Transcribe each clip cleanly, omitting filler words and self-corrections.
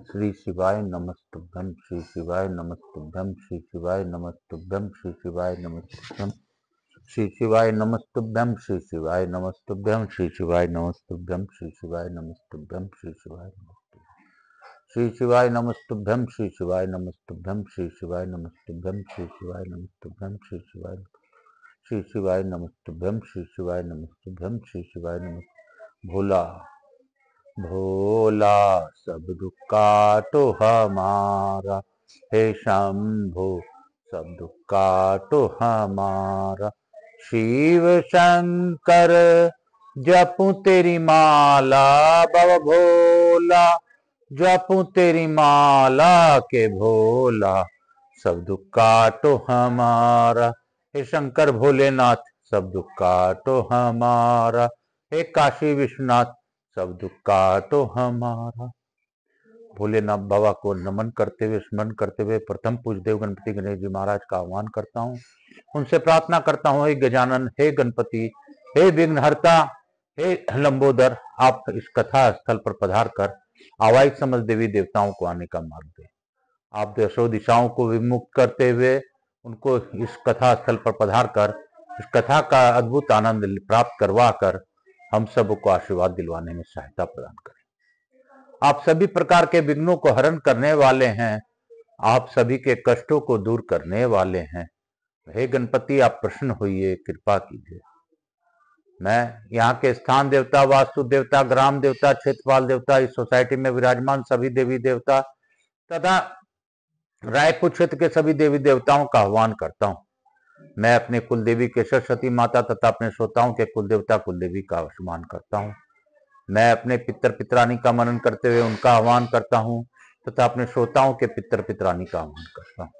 श्री शिवाय नमस्तुभ्यं, श्री शिवाय नमस्तुभ्यं, श्री शिवाय नमस्तुभ्यं, श्री शिवाय नमस्तुभ्यं, श्री शिवाय नमस्तुभ्यं, श्री शिवाय नमस्तुभ्यं, श्री शिवाय नमस्तुभ्यं, श्री शिवाय नमस्तुभ्यं, श्री शिवाय श्री शिवाय नमस्तुभ्यं, श्री शिवाय नमस्तुभ्यं, श्री शिवाय नमस्तुभ्यं, श्री शिवाय नमस्तुभ्यं, श्री शिवाय श्री शिवाय नमस्तुभ्यं, श्री शिवाय नमस्तुभ्यं, श्री शिवाय नमः। भोला भोला सब दुख काटो हमारा, हे शंभो सब दुख काटो हमारा। शिव शंकर जपूं तेरी माला, बाबा भोला जपूं तेरी माला के भोला, सब दुख काटो हमारा। हे शंकर भोलेनाथ सब दुख काटो हमारा, हे काशी विश्वनाथ सब दुख काटो हमारा। भोलेनाथ बाबा को नमन करते हुए, स्मरण करते हुए प्रथम पूजदेव गणपति गणेश जी महाराज का आह्वान करता हूँ। उनसे प्रार्थना करता हूँ, हे गजानन, हे गणपति, हे विघ्नहर्ता, हे लंबोदर, आप इस कथा स्थल पर पधार कर आवाहित समस्त देवी देवताओं को आने का मार्ग दें। आप दशों दिशाओं को विमुक्त करते हुए उनको इस कथा स्थल पर पधार कर इस कथा का अद्भुत आनंद प्राप्त करवा कर हम सबको आशीर्वाद दिलवाने में सहायता प्रदान करें। आप सभी प्रकार के विघ्नों को हरण करने वाले हैं, आप सभी के कष्टों को दूर करने वाले हैं। हे गणपति, आप प्रसन्न होइए, कृपा कीजिए। मैं यहाँ के स्थान देवता, वास्तु देवता, ग्राम देवता, क्षेत्रपाल देवता, इस सोसाइटी में विराजमान सभी देवी देवता तथा रायपुर क्षेत्र के सभी देवी देवताओं का आह्वान करता हूँ। मैं अपने कुल देवी के सरस्वती माता तथा अपने श्रोताओं के कुल देवता कुल देवी का आह्वान करता हूँ। मैं अपने पितर पितरानी का मनन करते हुए उनका आह्वान करता हूँ तथा अपने श्रोताओं के पितर पितरानी का आह्वान करता हूँ।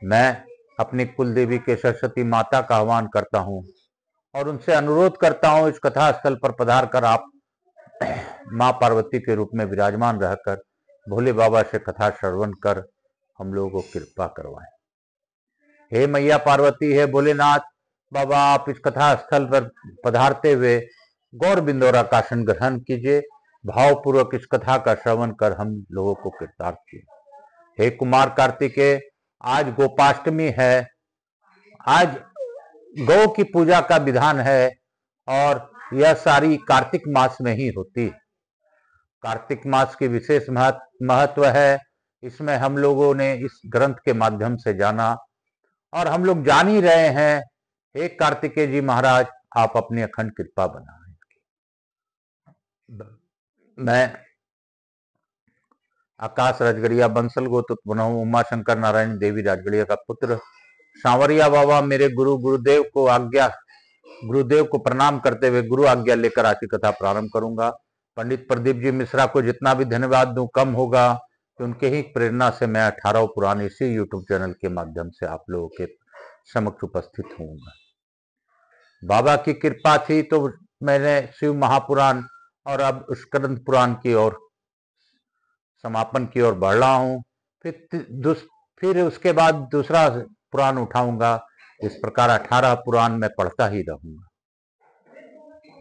मैं अपनी कुल देवी के सरस्वती माता का आह्वान करता हूँ और उनसे अनुरोध करता हूँ, इस कथा स्थल पर पधार कर आप माँ पार्वती के रूप में विराजमान रहकर भोले बाबा से कथा श्रवण कर हम लोगों को कृपा करवाएं। हे मैया पार्वती, हे भोलेनाथ बाबा, आप इस कथा स्थल पर पधारते हुए गौर बिंदौरा का आसन ग्रहण कीजिए। भावपूर्वक इस कथा का श्रवण कर हम लोगों को कृतार्थ कीजिए। हे कुमार कार्तिकेय, आज गोपाष्टमी है, आज गौ की पूजा का विधान है और यह सारी कार्तिक मास में ही होती है। कार्तिक मास की विशेष महत्व है। इसमें हम लोगों ने इस ग्रंथ के माध्यम से जाना और हम लोग जान ही रहे हैं। हे कार्तिकेय जी महाराज, आप अपनी अखंड कृपा बनाएं। मैं आकाश राजगढ़िया बंसल गोत्र पुनः उमा शंकर नारायण देवी राजगढ़िया का पुत्र सांवरिया बाबा, मेरे गुरुदेव को प्रणाम करते हुए गुरु आज्ञा लेकर आज की कथा प्रारंभ करूंगा। पंडित प्रदीप जी मिश्रा को जितना भी धन्यवाद दूं कम होगा, कि उनके ही प्रेरणा से मैं 18 पुराण इसी यूट्यूब चैनल के माध्यम से आप लोगों के समक्ष उपस्थित होऊंगा। बाबा की कृपा थी तो मैंने शिव महापुराण और अब स्कंद पुराण की ओर समापन की ओर बढ़ रहा हूँ। फिर उसके बाद दूसरा पुराण उठाऊंगा। इस प्रकार 18 पुराण मैं पढ़ता ही रहूंगा।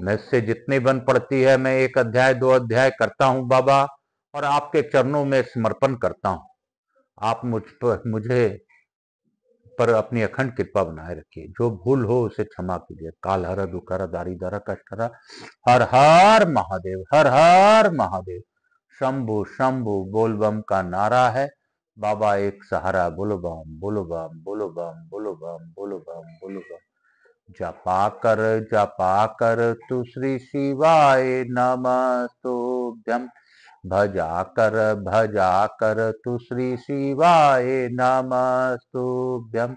मैं इससे जितनी बन पड़ती है मैं 1 अध्याय 2 अध्याय करता हूँ बाबा, और आपके चरणों में समर्पण करता हूँ। आप मुझे पर अपनी अखंड कृपा बनाए रखिए। जो भूल हो उसे क्षमा कीजिए। काल हर दुखहर दारिद्र कष्ट हर हर महादेव, हर हर महादेव। शंभु शंभु बोल बम का नारा है। बाबा एक सहारा, बोलो बम बोलो बम बोलो बम बोलो बम बोलो बम बोलो बम। जपा कर तू श्री शिवाय नमस्तुभ्यं, भजा कर तू श्री शिवाय नमस्तुभ्यं।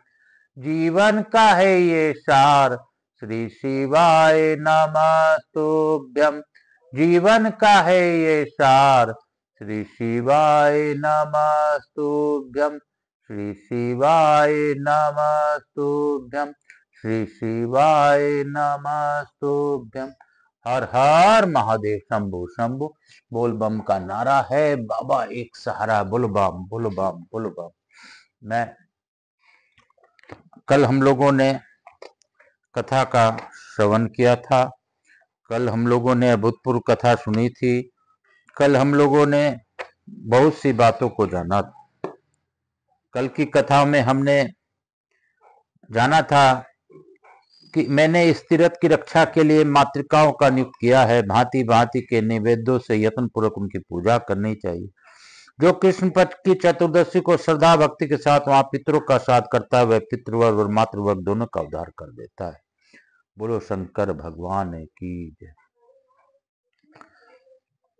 जीवन का है ये सार, श्री शिवाय नमस्तुभ्यं। जीवन का है ये सार, श्री शिवाय नमस्तुभ्यं। श्री शिवाय नमस्तुभ्यं। श्री शिवाय नमस्तुभ्यं। हर हर महादेव। शंभु शंभु बोल बम का नारा है। बाबा एक सहारा, बोलो बम बोलो बम बोलो बम। मैं कल हम लोगों ने कथा का श्रवण किया था। कल हम लोगों ने अभूतपूर्व कथा सुनी थी। कल हम लोगों ने बहुत सी बातों को जाना। कल की कथा में हमने जाना था कि मैंने इस तीर्थ की रक्षा के लिए मातृकाओं का नियुक्त किया है। भांति भांति के नैवेद्यों से यत्न पूर्वक उनकी पूजा करनी चाहिए। जो कृष्ण पक्ष की चतुर्दशी को श्रद्धा भक्ति के साथ वहां पितरों का श्राद्ध करता है, वह पितृवर्ग और मातृवर्ग दोनों का उद्धार कर देता है। बोलो शंकर भगवान की जय।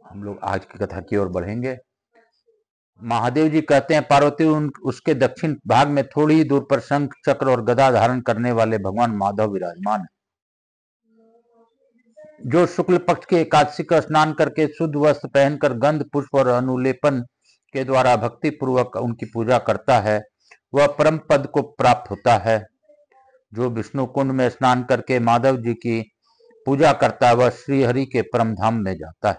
हम लोग आज की कथा की ओर बढ़ेंगे। महादेव जी कहते हैं, पार्वती उसके दक्षिण भाग में थोड़ी ही दूर पर शंख चक्र और गदा धारण करने वाले भगवान माधव विराजमान है, जो शुक्ल पक्ष के एकादशी का स्नान करके शुद्ध वस्त्र पहनकर गंध पुष्प और अनुलेपन के द्वारा भक्ति पूर्वक उनकी पूजा करता है, वह परम पद को प्राप्त होता है। जो विष्णु कुंड में स्नान करके माधव जी की पूजा करता है, वह श्री हरि के परम धाम में जाता है।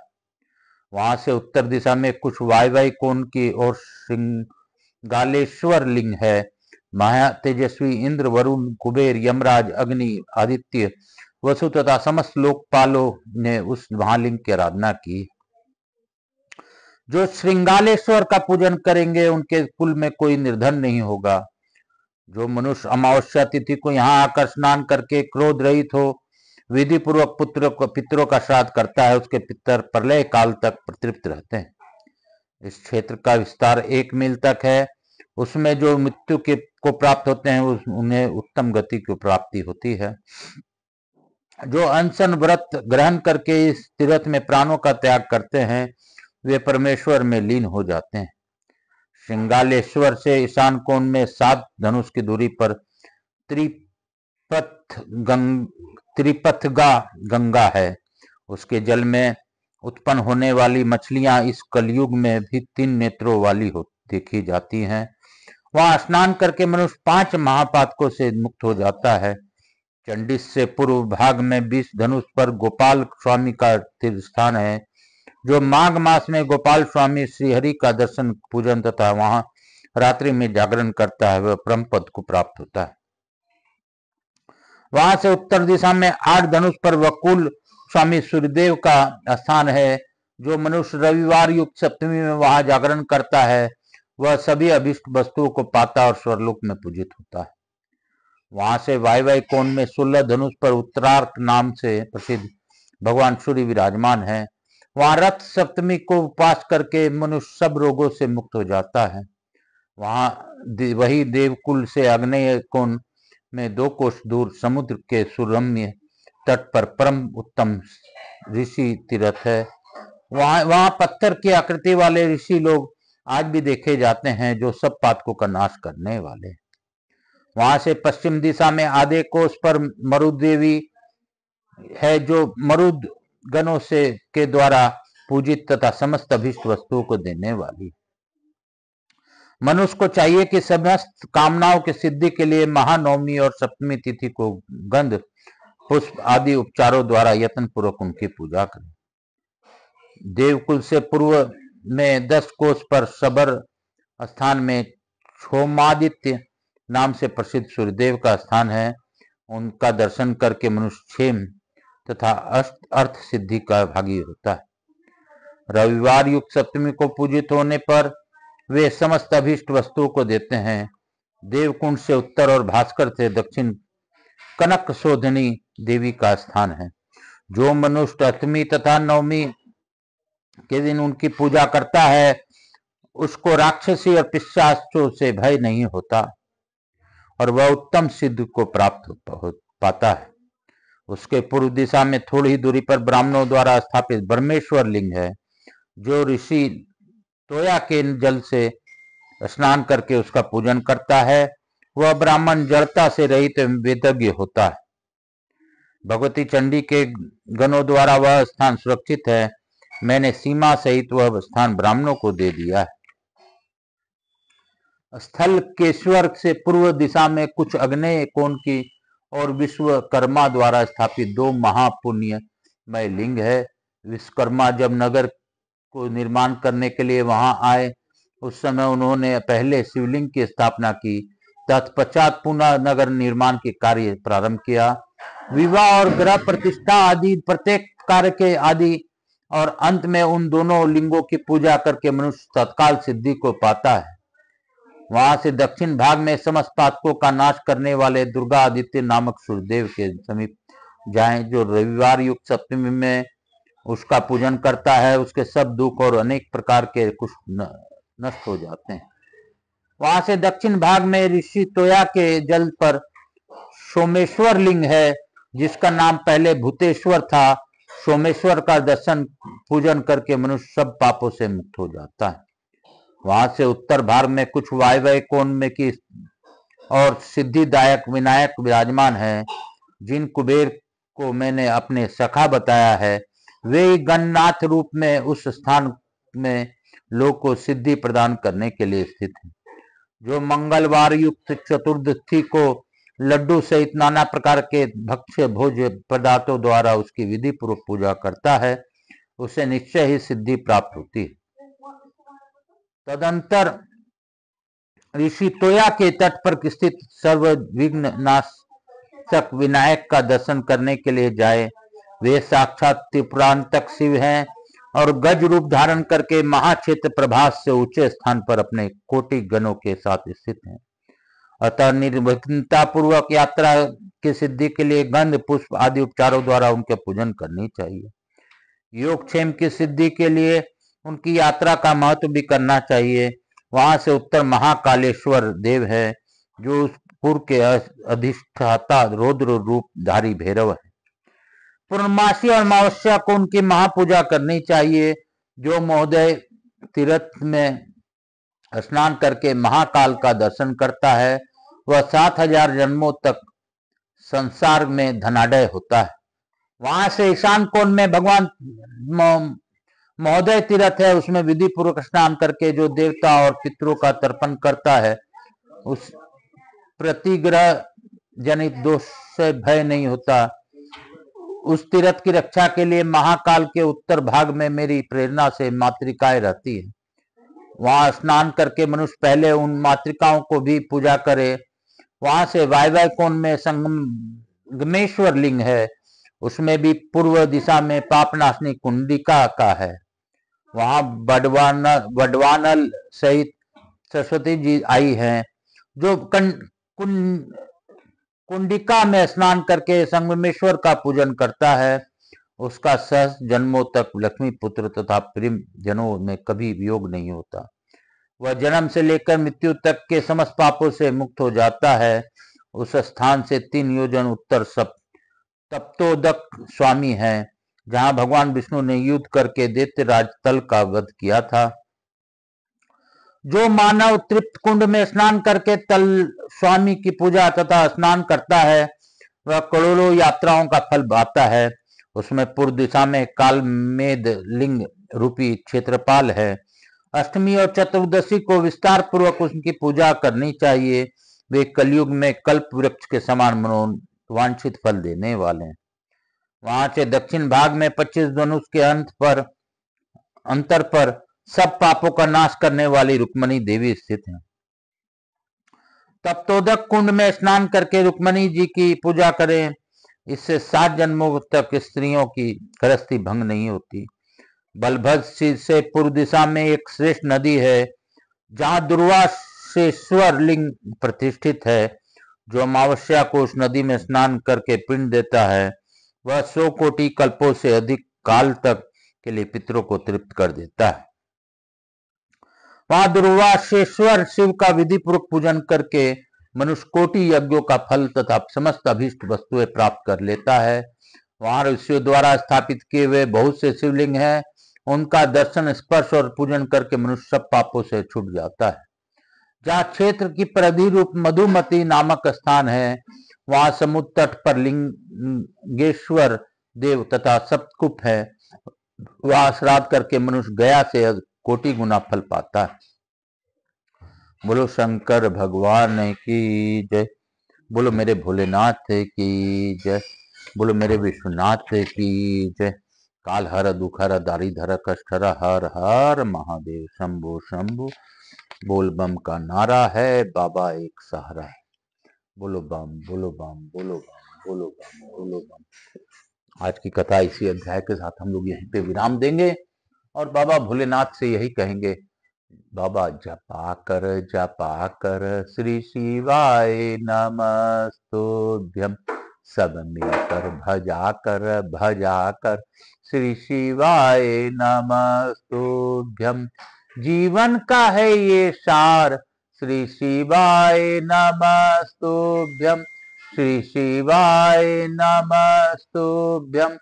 वहां से उत्तर दिशा में कुछ वायवाई कोण की ओर श्रृंगालेश्वर लिंग है। महा तेजस्वी इंद्र, वरुण, कुबेर, यमराज, अग्नि, आदित्य, वसु तथा समस्त लोकपालों ने उस महालिंग की आराधना की। जो श्रृंगालेश्वर का पूजन करेंगे उनके कुल में कोई निर्धन नहीं होगा। जो मनुष्य अमावस्या तिथि को यहाँ आकर स्नान करके क्रोध रहित हो विधि पूर्वक पितरों का श्राद्ध करता है, उसके पितर प्रलय काल तक तृप्त रहते हैं। इस क्षेत्र का विस्तार 1 मील तक है। उसमें जो मृत्यु को प्राप्त होते हैं उन्हें उत्तम गति की प्राप्ति होती है। जो अनशन व्रत ग्रहण करके इस तीर्थ में प्राणों का त्याग करते हैं, वे परमेश्वर में लीन हो जाते हैं। श्रृंगालेश्वर से ईशान कोण में 7 धनुष की दूरी पर त्रिपथगा गंगा है। उसके जल में उत्पन्न होने वाली मछलियां इस कलयुग में भी 3 नेत्रों वाली देखी जाती हैं। वहां स्नान करके मनुष्य 5 महापातकों से मुक्त हो जाता है। चंडी से पूर्व भाग में 20 धनुष पर गोपाल स्वामी का तीर्थ स्थान है। जो माघ मास में गोपाल स्वामी श्रीहरि का दर्शन पूजन तथा वहां रात्रि में जागरण करता है, वह परम पद को प्राप्त होता है। वहां से उत्तर दिशा में 8 धनुष पर वकुल स्वामी सूर्यदेव का स्थान है। जो मनुष्य रविवार युक्त सप्तमी में वहां जागरण करता है, वह सभी अभिष्ट वस्तुओं को पाता और स्वर्लोक में पूजित होता है। वहां से वायवाई कोण में 16 धनुष पर उत्तरार्क नाम से प्रसिद्ध भगवान सूर्य विराजमान है। वहां रथ सप्तमी को उपवास करके मनुष्य सब रोगों से मुक्त हो जाता है। वहां वही देवकुल से आग्नेय कोण में 2 कोस दूर समुद्र के सुरम्य तट पर परम उत्तम ऋषि तीर्थ है। वहां पत्थर की आकृति वाले ऋषि लोग आज भी देखे जाते हैं, जो सब पातकों का नाश करने वाले। वहां से पश्चिम दिशा में आधे कोस पर मरुदेवी है, जो मरुद गणों से के द्वारा पूजित तथा समस्त अभिष्ट वस्तुओं को देने वाली। मनुष्य को चाहिए कि समस्त कामनाओं की सिद्धि के लिए महानवमी और सप्तमी तिथि को गंध पुष्प आदि उपचारों द्वारा यत्न पूर्वक उनकी पूजा करें। देवकुल से पूर्व में 10 कोस पर सबर स्थान में क्षोमादित्य नाम से प्रसिद्ध सूर्यदेव का स्थान है। उनका दर्शन करके मनुष्य क्षेम तथा अर्थ सिद्धि का भागी होता है। रविवार युक्त सप्तमी को पूजित होने पर वे समस्त अभीष्ट वस्तुओं को देते हैं। देवकुंड से उत्तर और भास्कर से दक्षिण कनक शोधनी देवी का स्थान है। जो मनुष्य अष्टमी तथा नवमी के दिन उनकी पूजा करता है, उसको राक्षसी और पिशाचों से भय नहीं होता और वह उत्तम सिद्ध को प्राप्त पाता है। उसके पूर्व दिशा में थोड़ी ही दूरी पर ब्राह्मणों द्वारा स्थापित ब्रह्मेश्वर लिंग है। जो ऋषि तोया के जल से स्नान करके उसका पूजन करता है, वह ब्राह्मण जड़ता से रहित वेदज्ञ होता है। भगवती चंडी के गणों द्वारा वह स्थान सुरक्षित है। मैंने सीमा सहित वह स्थान ब्राह्मणों को दे दिया है। स्थल केश्वर से पूर्व दिशा में कुछ अग्नेय कोण की और विश्वकर्मा द्वारा स्थापित 2 महापुण्यमय लिंग है। विश्वकर्मा जब नगर को निर्माण करने के लिए वहां आए, उस समय उन्होंने पहले शिवलिंग की स्थापना की, तत्पश्चात पुनः नगर निर्माण के कार्य प्रारंभ किया। विवाह और ग्रह प्रतिष्ठा आदि प्रत्येक कार्य के आदि और अंत में उन दोनों लिंगों की पूजा करके मनुष्य तत्काल सिद्धि को पाता है। वहां से दक्षिण भाग में समस्त पातकों का नाश करने वाले दुर्गा आदित्य नामक सूर्यदेव के समीप जाएं, जो रविवार युक्त सप्तमी में उसका पूजन करता है, उसके सब दुख और अनेक प्रकार के कुछ नष्ट हो जाते हैं। वहां से दक्षिण भाग में ऋषि तोया के जल पर सोमेश्वर लिंग है, जिसका नाम पहले भूतेश्वर था। सोमेश्वर का दर्शन पूजन करके मनुष्य सब पापों से मुक्त हो जाता है। वहां से उत्तर भाग में कुछ वायव्य कोण में की और सिद्धिदायक विनायक विराजमान है, जिन कुबेर को मैंने अपने सखा बताया है। वे गणनाथ रूप में उस स्थान में लोग को सिद्धि प्रदान करने के लिए स्थित है। जो मंगलवार युक्त चतुर्दशी को लड्डू सहित नाना प्रकार के भक्ष्य भोज्य पदार्थों द्वारा उसकी विधि पूर्वक पूजा करता है, उसे निश्चय ही सिद्धि प्राप्त होती है। तदंतर ऋषि तोया के तट पर स्थित सर्व विघ्न नाशक विनायक का दर्शन करने के लिए जाए। वे साक्षात त्रिपुरांतक शिव हैं और गज रूप धारण करके महाक्षेत्र प्रभास से ऊंचे स्थान पर अपने कोटि गणों के साथ स्थित हैं। अतः निर्विघ्नता पूर्वक यात्रा की सिद्धि के लिए गंध पुष्प आदि उपचारों द्वारा उनके पूजन करनी चाहिए। योगक्षेम की सिद्धि के लिए उनकी यात्रा का महत्व भी करना चाहिए। वहां से उत्तर महाकालेश्वर देव है, जो उस पुर के अधिष्ठाता रौद्र रूपधारी भैरव है। पूर्णमासी और अमावस्या को उनकी महापूजा करनी चाहिए। जो महोदय तीर्थ में स्नान करके महाकाल का दर्शन करता है, वह 7000 जन्मों तक संसार में धनाढ्य होता है। वहां से ईशान कोण में भगवान महोदय तीर्थ है, उसमें विधि पूर्वक स्नान करके जो देवता और पितरों का तर्पण करता है, उस प्रतिग्रह जनित दोष से भय नहीं होता। उस तीर्थ की रक्षा के लिए महाकाल के उत्तर भाग में मेरी प्रेरणा से मातृकाएं रहती है। वहां स्नान करके मनुष्य पहले उन मातृकाओं को भी पूजा करे। वहां से वायव्य कोण में संगमेश्वर लिंग है, उसमें भी पूर्व दिशा में पापनाशनी कुंडिका का है। वहां बडवानल सहित सरस्वती जी आई हैं। जो कुंडिका में स्नान करके संगमेश्वर का पूजन करता है, उसका सहस्र जन्मों तक लक्ष्मी पुत्र तथा प्रेम जनों में कभी वियोग नहीं होता। वह जन्म से लेकर मृत्यु तक के समस्त पापों से मुक्त हो जाता है। उस स्थान से 3 योजन उत्तर तप्तोदक स्वामी है, जहां भगवान विष्णु ने युद्ध करके दैत्यराज तल का वध किया था। जो मानव तृप्त कुंड में स्नान करके तल स्वामी की पूजा तथा स्नान करता है, वह करोड़ों यात्राओं का फल पाता है। उसमें पूर्व दिशा में कालमेद लिंग रूपी क्षेत्रपाल है। अष्टमी और चतुर्दशी को विस्तार पूर्वक उनकी पूजा करनी चाहिए। वे कलयुग में कल्प वृक्ष के समान मनोवांछित फल देने वाले हैं। वहां से दक्षिण भाग में 25 धनुष के अंतर पर सब पापों का नाश करने वाली रुक्मणी देवी स्थित है। तप्तोदक कुंड में स्नान करके रुक्मणी जी की पूजा करें, इससे 7 जन्मों तक स्त्रियों की गृहस्थी भंग नहीं होती। बलभद्र से पूर्व दिशा में एक श्रेष्ठ नदी है, जहां दुर्वासेश्वर लिंग प्रतिष्ठित है। जो अमावस्या को उस नदी में स्नान करके पिंड देता है, वह 100 कोटि कल्पों से अधिक काल तक के लिए पितरों को तृप्त कर देता है। वहां दुर्वासेश्वर शिव का विधि पूर्वक पूजन करके मनुष्य कोटि यज्ञों का फल तथा समस्त अभीष्ट वस्तुएं प्राप्त कर लेता है। वहां ऋषियों द्वारा स्थापित किए हुए बहुत से शिवलिंग हैं, उनका दर्शन स्पर्श और पूजन करके मनुष्य सब पापों से छूट जाता है। जहाँ क्षेत्र की परिधि रूप मधुमती नामक स्थान है, वहां समुद्र तट पर लिंगेश्वर देव तथा सप्तकूप है। वहां श्राद्ध करके मनुष्य गया से कोटि गुना फल पाता है। बोलो शंकर भगवान की जय। बोलो मेरे भोलेनाथ की जय। बोलो मेरे विश्वनाथ की जय। काल हर दुख हर दारिधर कष्ट हर हर हर महादेव शंभु शंभु। बोल बम का नारा है, बाबा एक सहारा है। बोलो बम बोलो बम बोलो बम बोलो बम बोलो बम। आज की कथा इसी अध्याय के साथ हम लोग यहीं पे विराम देंगे और बाबा भोलेनाथ से यही कहेंगे, बाबा जपा कर श्री शिवाय नमस्तुभ्यम, सब मिलकर भजा कर श्री शिवाय नमस्तुभ्यम, जीवन का है ये सार श्री शिवाय नमस्तुभ्यम, श्री शिवाय नमस्तुभ्यम,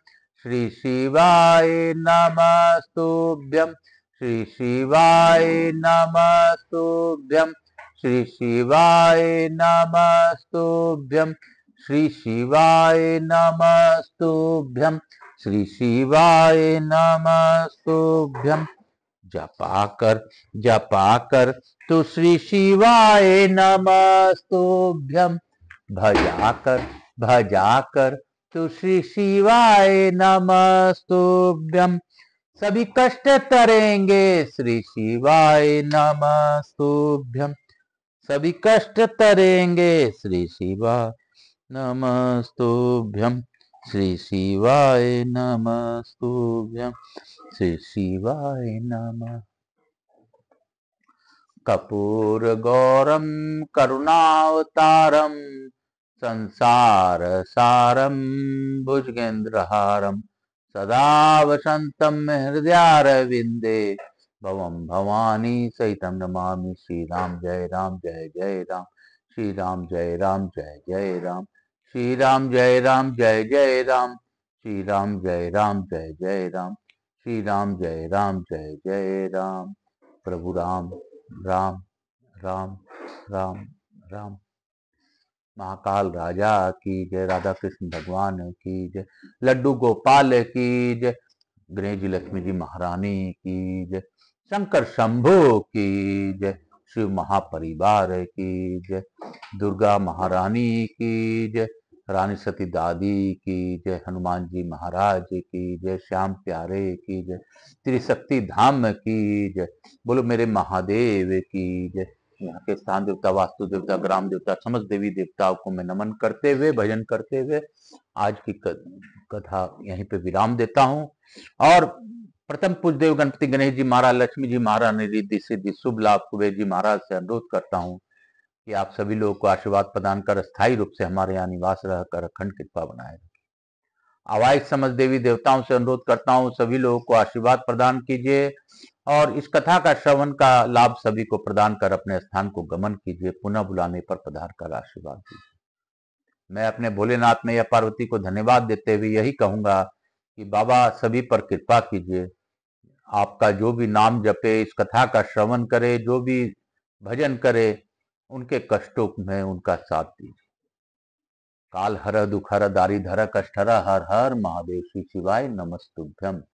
श्री शिवाय नमस्तुभ्यम, श्री शिवाय नमस्तुभ्यम, श्री शिवाय नमस्तुभ्यम, श्री शिवाय नमस्तुभ्यम, श्री शिवाय नमस्तुभ्यम, जपा कर तो श्री शिवाय नमस्तुभ्यम, भजा कर तो श्री शिवाय नमस्तुभ्यम, सभी कष्ट तरेंगे श्री शिवाय नमस्तुभ्यम, सभी कष्ट तरेंगे श्री शिवाय नमस्तुभ्यम, श्री शिवाय नमस्तुभ्यम, श्री शिवाय नमः। कपूर गौरम करुणावतारम संसार सारम भुजगेंद्रहारम सदा वसंतम हृदयारविंदे भवम भवानी सहितम नमामि। श्री राम जय राम जय जय राम, श्री राम जय राम जय जय राम, श्री राम जय राम जय जय राम, श्री राम जय राम जय जय राम, श्री राम जय राम जय जय राम। प्रभु राम राम राम राम राम। महाकाल राजा की जय, राधा कृष्ण भगवान की जय, लड्डू गोपाल की जय, गणेश जी लक्ष्मी जी महारानी की जय, शंकर शंभु की जय, शिव महापरिवार की जय, दुर्गा महारानी की जय, रानी सती दादी की जय, हनुमान जी महाराज की जय, श्याम प्यारे की जय, त्रिशक्ति धाम की जय, बोलो मेरे महादेव की जय। यहाँ के स्थान देवता, वास्तु देवता, ग्राम देवता, समस्त देवी देवताओं को मैं नमन करते हुए, भजन करते हुए आज की कथा यहीं पे विराम देता हूँ। और प्रथम पूज्य देव गणपति गणेश जी महाराज, लक्ष्मी जी महाराज, रिद्धि सिद्धि शुभ लाभ कुबेर जी महाराज से अनुरोध करता हूँ कि आप सभी लोगों को आशीर्वाद प्रदान कर स्थायी रूप से हमारे यहाँ निवास रहकर अखंड कृपा बनाए। आवाज समस्त देवी देवताओं से अनुरोध करता हूँ सभी लोगों को आशीर्वाद प्रदान कीजिए और इस कथा का श्रवण का लाभ सभी को प्रदान कर अपने स्थान को गमन कीजिए। पुनः बुलाने पर पधार कर आशीर्वाद दीजिए। मैं अपने भोलेनाथ में या पार्वती को धन्यवाद देते हुए यही कहूंगा कि बाबा सभी पर कृपा कीजिए। आपका जो भी नाम जपे, इस कथा का श्रवण करे, जो भी भजन करे, उनके कष्टों में उनका साथ दीजिए। काल हर दुख हर दारिद्र हर कष्ट हर हर हर महादेव श्री शिवाय नमस्तुभ्यम।